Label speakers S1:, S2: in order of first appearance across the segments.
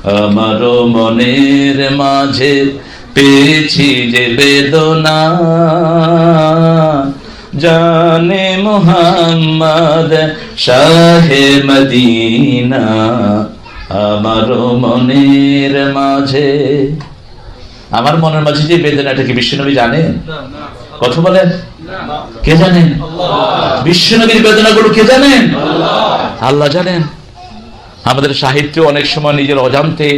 S1: আমারও মনের মাঝে পেয়েছি যে বেদনা, জানে মুহাম্মদ শাহে মদিনা। আমারও মনের মাঝে, আমার মনের মাঝে যে বেদনাটা কি বিশ্বনবী জানেন? কথা বলেন, কে জানেন? বিশ্বনবীর বেদনাগুলো কে জানেন? আল্লাহ জানেন। আমাদের সাহিত্য অনেক সময় নিজের অজান্তে,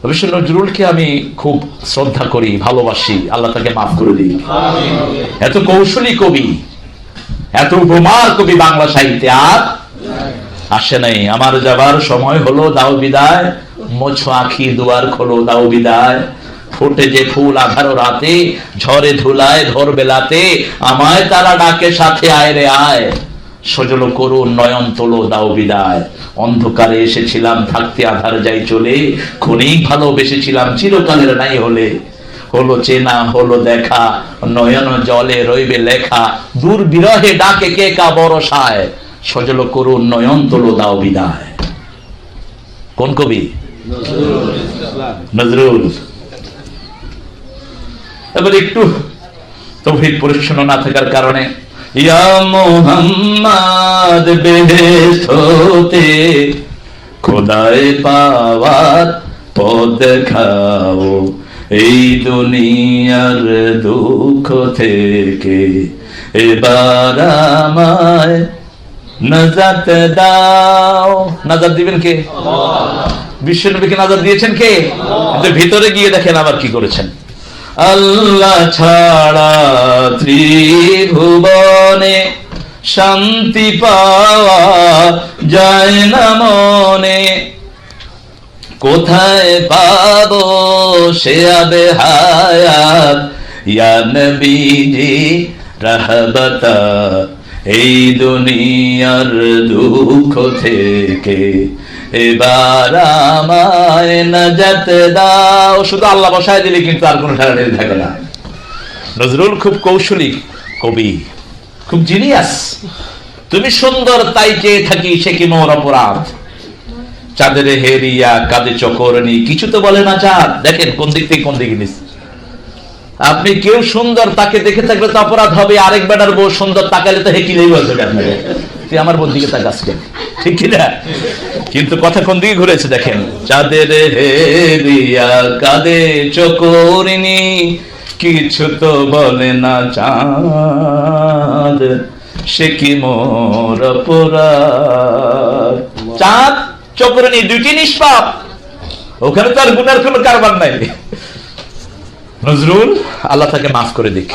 S1: অবশ্য নজরুলকে আমি খুব শ্রদ্ধা করি, ভালোবাসি, আল্লাহ তাকে মাফ করে দিই। এত কৌশলী কবি, এত উপমার কবি বাংলা সাহিত্যে আর আসে নাই। আমার যাবার সময় হলো, দাও বিদায়, মোছো আঁখি দুয়ার খোলো, দাও বিদায়। ফোটে যে ফুল আধারো রাতে, ঝরে ধুলায় ঘর বেলাতে, আমায় তারা ডাকে সাথে আয় রে আয়। সজল করুন নয়ন তোলো, দাও বিদায়। অন্ধকারে এসেছিলাম, থাকতে আধার যাই চলে, ক্ষণিক ভালোবেসেছিলাম, চিরকালের নাই হলে। হলো চেনা হলো দেখা, নয়ন জলে রইবে লেখা, দূর বিরহে ডাকে কে কা বরসায়। সজল করুন নয়ন তোলো, দাও বিদায়। কোন কবি? নজরুল। এবার একটু তৌহিদ পরিচ্ছন্ন না থাকার কারণে, ইয়া মুহাম্মদ বেহেশত হতে খোদায় পাওয়ার পথ দেখাও, এই দুনিয়ার দুঃখ থেকে এবার আমায় নাজাত দাও। নাজাত দিবেন কে? বিশ্বনবীকে নাজাত দিয়েছেন কে? কিন্তু ভিতরে গিয়ে দেখেন আবার কি করেছেন। আল্লাহ ছাড়া ত্রিভুবনে শান্তি পাওয়া যায় না মনে, কোথায় পাবো সে আবে হায়াত, ইয়া নবীজি রাহবাতা, এই দুনিয়ার দুঃখ থেকে এবার আমায় নাজাত দাও। শুধু আল্লাহ বসায় দিলে কিন্তু আর কোনো ঠেলাঠেলি থাকে না। নজরুল খুব কৌশলী কবি, খুব জিনিয়াস। তুমি সুন্দর তাই চেয়ে থাকি, সে কি মোর অপরাধ, চাঁদের হেরিয়া কাঁদে চকরনি, কিছু তো বলে না চাঁদ। দেখেন কোন দিক থেকে কোন দিকে নিচ্ছে। আপনি কেউ সুন্দর, তাকে দেখে থাকলে তো অপরাধ হবে। আরেক বেটার বউ সুন্দর, তাকালে তো হেকিলেই বলবে আপনাকে, তুই আমার বোন দিকে তাকাস কেন, ঠিক কিনা? কিন্তু কথা কোন দিকে ঘুরেছে দেখেন। চাঁদের হেরিয়া কাঁদে চকরনি, কিছু তো বলে না চাঁদ, সে কি মোর অপরাধ। চাঁদ চকরনি দুইটি নিষ্পাপ, ওখানে তো আর গুনার কোনো কারবার নাই। নজরুল, আল্লাহ তাকে মাফ করে দিক।